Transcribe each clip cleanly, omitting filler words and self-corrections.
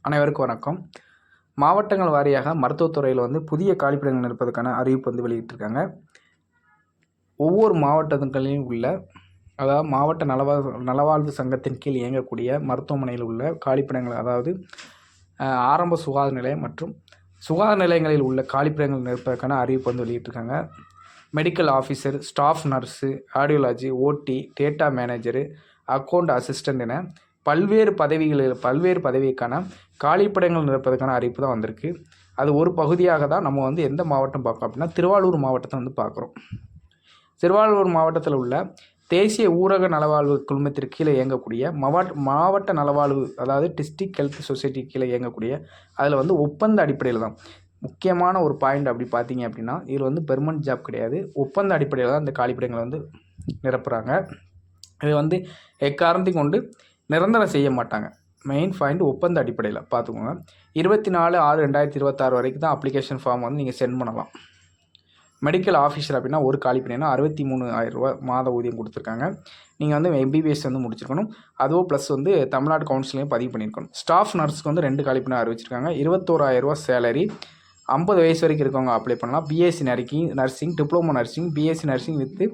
அனைவருக்கும் வணக்கம். மாவட்டங்கள் வாரியாக மருத்துவத்துறையில் புதிய காலிப்பணிகள் நிரப்புவதற்கான அறிவிப்பு வெளியிட்டிருக்காங்க. ஒவ்வொரு மாவட்டங்களிலும் உள்ள அதாவது மாவட்ட நலவாழ்வு சங்கத்தின் கீழ் இயங்கக்கூடிய மருத்துவமனையில் உள்ள காலிப்பணிகள், அதாவது ஆரம்ப சுகாதார நிலையம் மற்றும் சுகாதார நிலையங்களில் உள்ள காலிப்பணிகள் நிரப்புவதற்கான அறிவிப்பு வெளியிட்டிருக்காங்க. மெடிக்கல் ஆஃபீஸர், ஸ்டாஃப் நர்ஸு, ஆடியோலாஜி, ஓடி, டேட்டா மேனேஜரு, அக்கௌண்ட் அசிஸ்டண்ட் என பல்வேறு பதவிக்கான காலிப்படங்கள் நிரப்பதற்கான அறிவிப்பு தான் வந்திருக்கு. அது ஒரு பகுதியாக தான் நம்ம எந்த மாவட்டம் பார்க்கணும் அப்படின்னா திருவாரூர் மாவட்டத்தை பார்க்குறோம். திருவாரூர் மாவட்டத்தில் உள்ள தேசிய ஊரக நலவாழ்வு குழுமத்திற்கு கீழே இயங்கக்கூடிய மாவட்ட நலவாழ்வு, அதாவது டிஸ்ட்ரிக்ட் ஹெல்த் சொசைட்டி கீழே இயங்கக்கூடிய அதில் ஒப்பந்த அடிப்படையில் தான் முக்கியமான ஒரு பாயிண்ட். அப்படி பார்த்தீங்க அப்படின்னா இதில் பெர்மனன்ட் ஜாப் கிடையாது, ஒப்பந்த அடிப்படையில் தான் இந்த காலிப்படங்களை நிரப்புகிறாங்க. இது எக்காரணத்தையும் கொண்டு நிரந்தரம் செய்ய மாட்டாங்க. மெயின் பாயிண்ட் ஒப்பந்த அடிப்படையில் பார்த்துக்கோங்க. 24/6/2026 வரைக்கும் தான் அப்ளிகேஷன் ஃபார்ம் நீங்கள் சென்ட் பண்ணலாம். மெடிக்கல் ஆஃபீஸர் அப்படின்னா ஒரு காலிப்பணினா 63,000 ரூபா மாத ஊதியம் கொடுத்துருக்காங்க. நீங்கள் MBBS முடிச்சிருக்கணும். அதுவும் ப்ளஸ் தமிழ்நாடு கவுன்சிலையும் பதிவு பண்ணியிருக்கணும். ஸ்டாஃப் நர்ஸுக்கு 2 காலிப்பணி அறிவிச்சிருக்காங்க. 21,000 ரூபா சேலரி. 50 வயசு வரைக்கும் இருக்கவங்க அப்ளை பண்ணலாம். BSc nursing, diploma nursing, BSc nursing with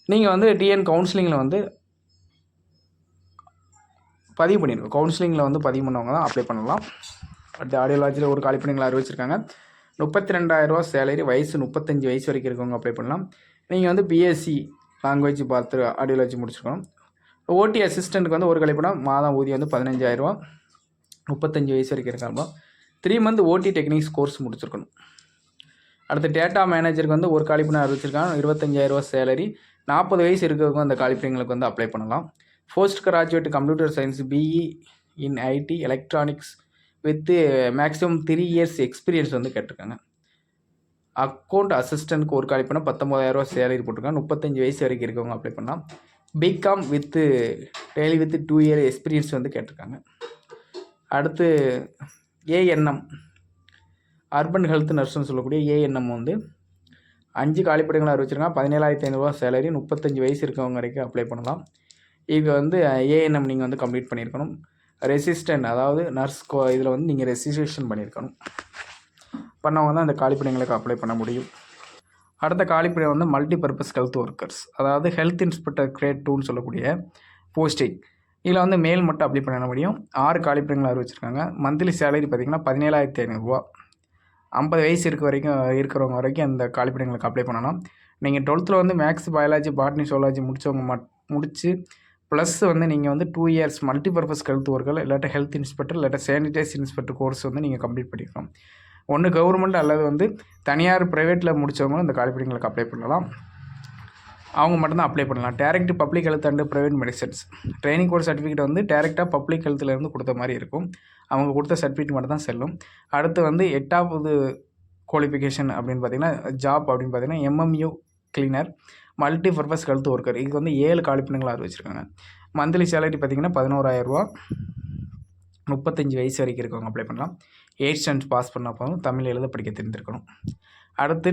நீங்கள் டிஎன் கவுன்சிலிங்கில் பதிவு பண்ணியிருக்கோம். கவுன்சிலிங்கில் பதிவு பண்ணவங்க தான் அப்ளை பண்ணலாம். அடுத்து ஆடியோலாஜியில் ஒரு காலிப்பணிகளை அறிவிச்சிருக்காங்க. 32,000 ரூபா சேலரி. வயசு 35 வயசு வரைக்கும் இருக்கவங்க அப்ளை பண்ணலாம். நீங்கள் BSc லாங்குவேஜ் பார்த்து ஆடியோலாஜி முடிச்சிருக்கணும். ஓடி அசிஸ்டண்ட்டுக்கு ஒரு காலிப்பணி மாதம் ஊதியம் 15,000 ரூபா. 35 வயசு வரைக்கும் இருக்காங்க. 3 மந்த் ஓடி டெக்னிக்ஸ் கோர்ஸ் முடிச்சிருக்கணும். அடுத்து டேட்டா மேனேஜருக்கு ஒரு காலிப்பணி அறிவிச்சிருக்காங்க. 25,000 ரூபா சேலரி. 40 வயசு இருக்கிறவங்க அந்த காலிப்பணிகளுக்கு அப்ளை பண்ணலாம். Post graduate computer science, BE in IT electronics with maximum 3 years experience கேட்டிருக்காங்க. அக்கௌண்ட் அசிஸ்டண்ட்க்கு ஒரு காலிப்பணி 19,000 ரூபா சேலரி போட்டிருக்காங்க. 35 வயசு வரைக்கும் இருக்கவங்க அப்ளை பண்ணலாம். B Com with tally with 2 year experience கேட்டிருக்காங்க. அடுத்து ANM அர்பன் ஹெல்த் நர்ஸ்னு சொல்லக்கூடிய ANM 5 காலிப்பணிகளை அறிவிச்சிருக்காங்க. 17,500 ரூபா சேலரி. 35 வயசு இருக்கவங்க வரைக்கும் அப்ளை பண்ணலாம். இது ANM நீங்கள் கம்ப்ளீட் பண்ணியிருக்கணும். ரெசிஸ்டன்ட், அதாவது நர்ஸ் இதில் நீங்கள் ரெஜிஸ்ட்ரேஷன் பண்ணியிருக்கணும். பண்ணவங்க தான் இந்த காலிப்பணிகளுக்கு அப்ளை பண்ண முடியும். அடுத்த காலிப்பணி மல்டி பர்பஸ் ஹெல்த் ஒர்க்கர்ஸ், அதாவது ஹெல்த் இன்ஸ்பெக்டர் கிரேட் 2ன்னு சொல்லக்கூடிய போஸ்டிங். இதில் மேல் மட்டும் அப்ளை பண்ண முடியும். 6 காலிப்பணிகளை அறிவிச்சிருக்காங்க. மந்த்லி சேலரி பார்த்திங்கன்னா 17,500 ரூபா. 50 வயசு இருக்கிறவங்க வரைக்கும் அந்த காலிப்பணிகளுக்கு அப்ளை பண்ணணும். நீங்கள் 12th maths, biology, botany, zoology முடித்து ப்ளஸ் நீங்கள் 2 years multi purpose health worker இல்லாட்ட ஹெல்த் இன்ஸ்பெக்டர் இல்லாட்ட சானிடைஸ் இன்ஸ்பெக்டர் கோர்ஸ் நீங்கள் கம்ப்ளீட் பண்ணியிருக்கோம். ஒன்று கவர்மெண்ட் அல்லது தனியார் ப்ரைவேட்டில் முடித்தவங்களும் இந்த காலிப்பணிகளுக்கு அப்ளை பண்ணலாம். அவங்க மட்டும்தான் அப்ளை பண்ணலாம். Direct public health and private medicines training course certificate டேரெக்டாக பப்ளிக் ஹெல்த்துலேருந்து கொடுத்த மாதிரி இருக்கும். அவங்க கொடுத்த சர்டிஃபிகேட் மட்டும் தான் செல்லும். அடுத்து 8வது குவாலிஃபிகேஷன் அப்படின்னு பார்த்தீங்கன்னா ஜாப் அப்படின்னு பார்த்தீங்கன்னா MMU cleaner multi purpose health worker. இதுக்கு 7 காலிப்பணிகளை அறிவிச்சிருக்காங்க. மந்த்லி சேலரி பார்த்திங்கன்னா 11,000 ரூபா. 35 வயசு வரைக்கும் இருக்கவங்க அப்ளை பண்ணலாம். 8th ஸ்டாண்டர்ட் பாஸ் பண்ண போதும் தமிழ் எழுத படிக்க தெரிஞ்சிருக்கணும். அடுத்து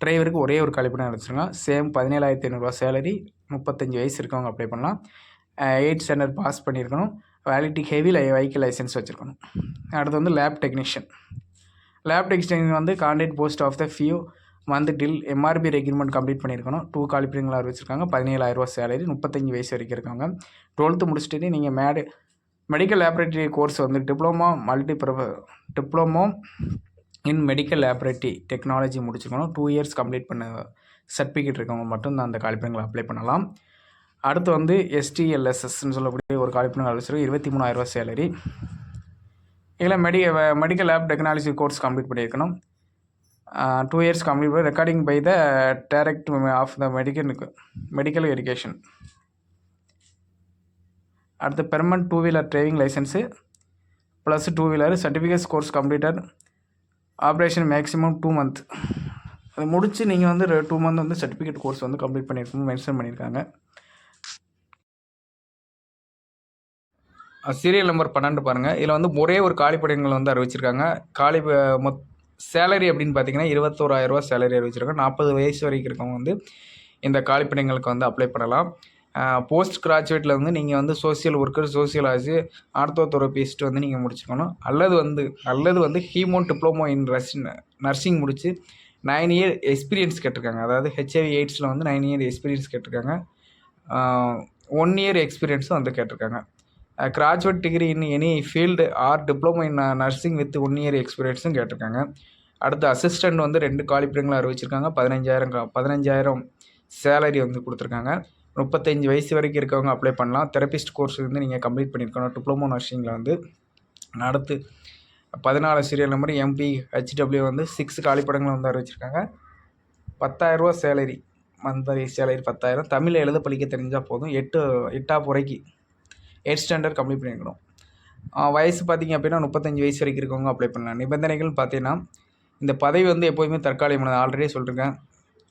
டிரைவருக்கு ஒரே ஒரு காலிப்பணி அறிவிச்சிருக்காங்க. சேம் 17,500 ரூபா சேலரி. 35 வயசு இருக்கவங்க அப்ளை பண்ணலாம். 8th ஸ்டாண்டர்ட் பாஸ் பண்ணியிருக்கணும். வேலிட்டி ஹெவி வெஹிக்கிள் லைசன்ஸ் வச்சுருக்கணும். அடுத்து lab technician contract post of the few month till MRP requirement complete பண்ணியிருக்கணும். 2 காலிப்பணிகளை அறிவிச்சிருக்காங்க. 17,000 ரூபா சேலரி. 35 வயசு வரைக்கும் இருக்காங்க. 12th முடிச்சுட்டு நீங்கள் medical laboratory course diploma in medical laboratory technology முடிச்சிருக்கணும். 2 இயர்ஸ் கம்ப்ளீட் பண்ண சர்டிஃபிகேட் இருக்கவங்க மட்டும் தான் அந்த காலிப்பணிகளை அப்ளை பண்ணலாம். அடுத்து STLSSன்னு சொல்லக்கூடிய ஒரு காலிப்பணி அறிவிச்சிருக்கு. 23,000 ரூபா சேலரி. இதில் medical lab technology course complete பண்ணியிருக்கணும். 2 இயர்ஸ் கம்ப்ளீட் பண்ணி recording by the direct of the medical education. அடுத்து permanent 2 wheeler driving license plus 2 wheeler certificates course completed operation maximum 2 month. அது முடித்து நீங்கள் 2 மந்த் சர்டிஃபிகேட் கோர்ஸ் கம்ப்ளீட் பண்ணியிருக்கணும் mention பண்ணியிருக்காங்க. Serial number 12 பாருங்கள். இதில் ஒரே ஒரு காலிப்பணிகள் அறிவிச்சிருக்காங்க. சேலரி அப்படின்னு பார்த்தீங்கன்னா 21,000 ரூபா சேலரி அறிவிச்சிருக்காங்க. 40 வயசு வரைக்கும் இருக்கவங்க இந்த காலிப்பணிகளுக்கு அப்ளை பண்ணலாம். போஸ்ட் கிராஜுவேட்டில் வந்து நீங்கள் வந்து சோசியல் ஒர்க்கர், சோசியலாஜி, ஆர்த்தோதெரபிஸ்ட் வந்து நீங்கள் முடிச்சுக்கணும். அல்லது வந்து ஹீமோ டிப்ளமோ இன் நர்சிங் முடித்து 9 இயர் எக்ஸ்பீரியன்ஸ் கேட்டிருக்காங்க. அதாவது ஹெச்ஐவி எய்ட்ஸில் வந்து 9 இயர் எக்ஸ்பீரியன்ஸ் கேட்டிருக்காங்க. 1 இயர் எக்ஸ்பீரியன்ஸும் வந்து கேட்டிருக்காங்க. Graduate degree in any field or diploma in nursing with 1 year எக்ஸ்பீரியன்ஸும் கேட்டிருக்காங்க. அடுத்து அசிஸ்டண்ட் வந்து 2 காலிப்பிடங்களை அறிவிச்சிருக்காங்க. 15,000 சேலரி வந்து கொடுத்துருக்காங்க. 35 வயசு வரைக்கும் இருக்கவங்க அப்ளை பண்ணலாம். தெரபிஸ்ட் கோர்ஸ் வந்து நீங்கள் கம்ப்ளீட் பண்ணியிருக்கணும் டிப்ளமோ நர்சிங்கில் வந்து. அடுத்து 14 சீரியல் நம்பர் எம்பி ஹெச்டபிள்யூ வந்து 6 காலிப்படங்களை வந்து அறிவிச்சிருக்காங்க. 10,000 சேலரி, மந்த்லி சேலரி 10,000. தமிழ் எழுத படிக்க தெரிஞ்சால் போதும். 8ஆம் முறைக்கு 8th ஸ்டாண்டர்ட் கம்ப்ளீட் பண்ணியிருக்கணும். வயசு பார்த்திங்க அப்படின்னா 35 வயசு வரைக்கும் இருக்கவங்க அப்ளை பண்ணலாம். நிபந்தனைகள் பார்த்தீங்கன்னா, இந்த பதவி வந்து எப்போதுமே தற்காலிகமானது. ஆல்ரெடி சொல்லியிருக்கேன்,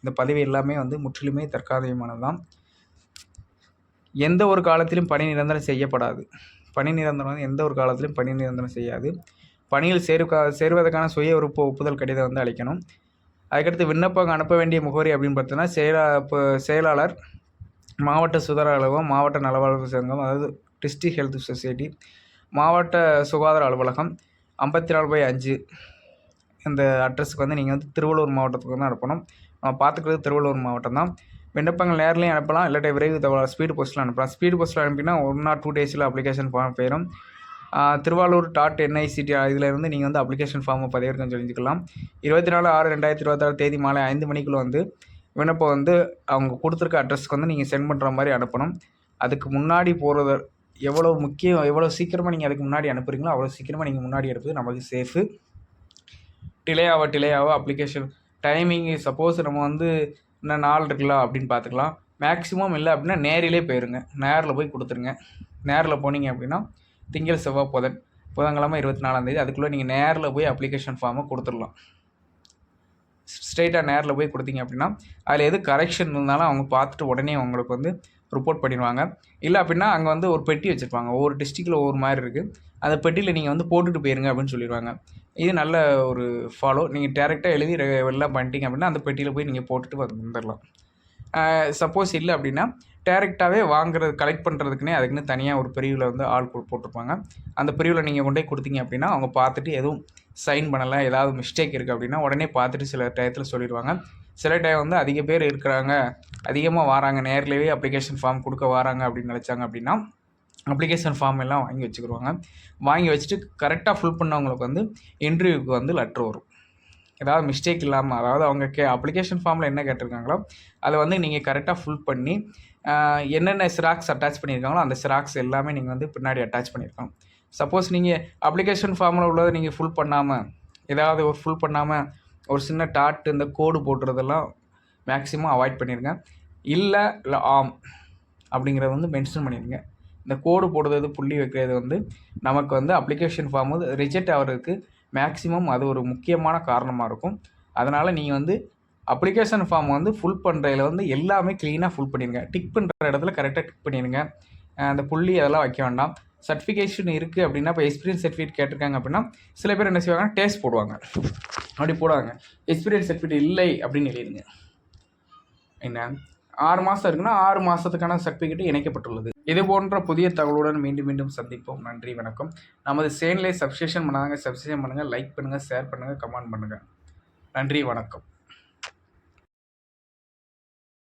இந்த பதவி எல்லாமே வந்து முற்றிலுமே தற்காலிகமானது தான். எந்த ஒரு காலத்திலும் பணி நிரந்தரம் செய்யப்படாது. பணி நிரந்தரம் வந்து எந்த ஒரு காலத்திலும் பணி நிரந்தரம் செய்யாது. பணியில் சேருவதற்கான சுய விருப்ப ஒப்புதல் கடிதம் வந்து அளிக்கணும். அதுக்கடுத்து விண்ணப்பம் அனுப்ப வேண்டிய முகவரி அப்படின்னு பார்த்தீங்கன்னா, செயலாளர், மாவட்ட சுகாதார அலுவலகம், மாவட்ட நலவாழ்வு சங்கம், அதாவது டிஸ்ட்ரிக்ட் ஹெல்த் சொசைட்டி, மாவட்ட சுகாதார அலுவலகம், 54/5 இந்த அட்ரஸுக்கு வந்து நீங்கள் வந்து திருவள்ளூர் மாவட்டத்துக்கு வந்து அனுப்பணும். நம்ம பார்த்துக்கிறது திருவள்ளூர் மாவட்டம் தான். விண்ணப்பங்கள் நேர்லேயும் அனுப்பலாம், இல்லாட்டி விரைவு தகவல் ஸ்பீடு போஸ்ட்டில் அனுப்பலாம். ஸ்பீடு போஸ்ட்டில் அனுப்பினா 1 or 2 டேஸில் அப்ளிகேஷன் ஃபார்ம் போயிடும். திருவாரூர்.nic இதிலேருந்து நீங்கள் வந்து அப்ளிகேஷன் ஃபார்மை பதிவிறக்கம் செஞ்சுக்கலாம். 24/6/2026 தேதி மாலை 5 மணிக்குள்ளே வந்து விண்ணப்பம் வந்து அவங்க கொடுத்துருக்க அட்ரஸ்க்கு வந்து நீங்கள் சென்ட் பண்ணுற மாதிரி அனுப்பணும். அதுக்கு முன்னாடி போகிறது எவ்வளோ சீக்கிரமாக நீங்கள் அதுக்கு முன்னாடி அனுப்புகிறீங்களோ அவ்வளோ சீக்கிரமாக நீங்கள் முன்னாடி எடுப்பது நமக்கு சேஃபு. டிலே ஆக அப்ளிகேஷன் டைமிங்கு சப்போஸ் நம்ம வந்து இன்னும் நாள் இருக்குல்ல அப்படின்னு பார்த்துக்கலாம். மேக்ஸிமம் இல்லை அப்படின்னா நேரிலே போயிருங்க, நேரில் போய் கொடுத்துருங்க. நேரில் போனீங்க அப்படின்னா திங்கள், செவ்வாய், புதன்கிழமை 24ஆம் தேதி அதுக்குள்ளே நீங்கள் நேரில் போய் அப்ளிகேஷன் ஃபார்மை கொடுத்துடலாம். ஸ்ட்ரெயிட்டாக நேரில் போய் கொடுத்தீங்க அப்படின்னா அதில் எது கரெக்ஷன் இருந்தாலும் அவங்க பார்த்துட்டு உடனே உங்களுக்கு வந்து ரிப்போர்ட் பண்ணிடுவாங்க. இல்லை அப்படின்னா அங்கே வந்து ஒரு பெட்டி வச்சுருப்பாங்க, ஒவ்வொரு டிஸ்ட்ரிக்டில் ஒவ்வொரு மாதிரி இருக்குது. அந்த பெட்டியில் நீங்கள் வந்து போட்டுட்டு போயிருங்க அப்படின்னு சொல்லிடுவாங்க. இது நல்ல ஒரு ஃபாலோ. நீங்கள் டேரெக்டாக எழுதி எல்லாம் பண்ணிட்டீங்க அப்படின்னா அந்த பெட்டியில் போய் நீங்கள் போட்டுட்டு வந்துடலாம். சப்போஸ் இல்லை அப்படின்னா டேரெக்டாகவே கலெக்ட் பண்ணுறதுக்குன்னே அதுக்குன்னு தனியாக ஒரு பிரிவில் வந்து ஆள் போட்டிருப்பாங்க. அந்த பிரிவில் நீங்கள் கொண்டு போய் கொடுத்தீங்க அப்படின்னா அவங்க பார்த்துட்டு எதுவும் சைன் பண்ணலை, ஏதாவது மிஸ்டேக் இருக்குது அப்படின்னா உடனே பார்த்துட்டு சில டயத்தில் சொல்லிடுவாங்க. சில டைம் வந்து அதிக பேர் இருக்கிறாங்க, அதிகமாக வராங்க, நேர்லேயே அப்ளிகேஷன் ஃபார்ம் கொடுக்க வராங்க அப்படின்னு நினச்சாங்க அப்படின்னா அப்ளிகேஷன் ஃபார்ம் எல்லாம் வாங்கி வச்சுக்கிடுவாங்க. வாங்கி வச்சுட்டு கரெக்டாக ஃபில் பண்ணவங்களுக்கு வந்து இன்டர்வியூக்கு வந்து லெட்ரு வரும். ஏதாவது மிஸ்டேக் இல்லாமல், அதாவது அவங்க அப்ளிகேஷன் ஃபார்மில் என்ன கேட்டிருக்காங்களோ அதை வந்து நீங்கள் கரெக்டாக ஃபில் பண்ணி என்னென்ன சிராக்ஸ் அட்டாச் பண்ணியிருக்காங்களோ அந்த சிராக்ஸ் எல்லாமே நீங்கள் வந்து பின்னாடி அட்டாச் பண்ணியிருக்கணும். சப்போஸ் நீங்கள் அப்ளிகேஷன் ஃபார்மில் உள்ளதை நீங்கள் ஃபுல் பண்ணாமல், ஏதாவது ஒரு ஃபுல் பண்ணாமல் ஒரு சின்ன டாட் இந்த கோடு போட்டுறதெல்லாம் மேக்ஸிமம் அவாய்ட் பண்ணிடுங்க. இல்லை ஆம் அப்படிங்கிறத வந்து மென்ஷன் பண்ணிடுங்க. இந்த கோடு போடுறது, புள்ளி வைக்கிறது வந்து நமக்கு வந்து அப்ளிகேஷன் ஃபார்ம் வந்து ரிஜெக்ட் ஆகிறதுக்கு மேக்ஸிமம் அது ஒரு முக்கியமான காரணமாக இருக்கும். அதனால் நீங்கள் வந்து அப்ளிகேஷன் ஃபார்ம் வந்து ஃபுல் பண்ணுறதுல வந்து எல்லாமே க்ளீனாக ஃபுல் பண்ணிடுங்க. டிக் பண்ணுற இடத்துல கரெக்டாக டிக் பண்ணிடுங்க. அந்த புள்ளி அதெல்லாம் வைக்க வேண்டாம். சர்டிஃபிகேஷன் இருக்குது அப்படின்னா, இப்போ எக்ஸ்பீரியன்ஸ் சர்டிஃபிகேட் கேட்டிருக்காங்க அப்படின்னா சில பேர் என்ன செய்வாங்கன்னா டேஸ்ட் போடுவாங்க, அப்படி போடுவாங்க. எக்ஸ்பீரியன்ஸ் சர்டிஃபிகேட் இல்லை அப்படின்னு எழுதிடுங்க. என்ன 6 மாதம் இருக்குன்னா 6 மாதத்துக்கான சர்டிஃபிகேட் இணைக்கப்பட்டுள்ளது. இது போன்ற புதிய தகவலுடன் மீண்டும் சந்திப்போம். நன்றி, வணக்கம். நமது சேனலை சப்ஸ்கிரிப்ஷன் பண்ணாங்க, சப்ஸ்கிரைப் பண்ணுங்கள், லைக் பண்ணுங்கள், ஷேர் பண்ணுங்கள், கமெண்ட் பண்ணுங்கள். நன்றி, வணக்கம்.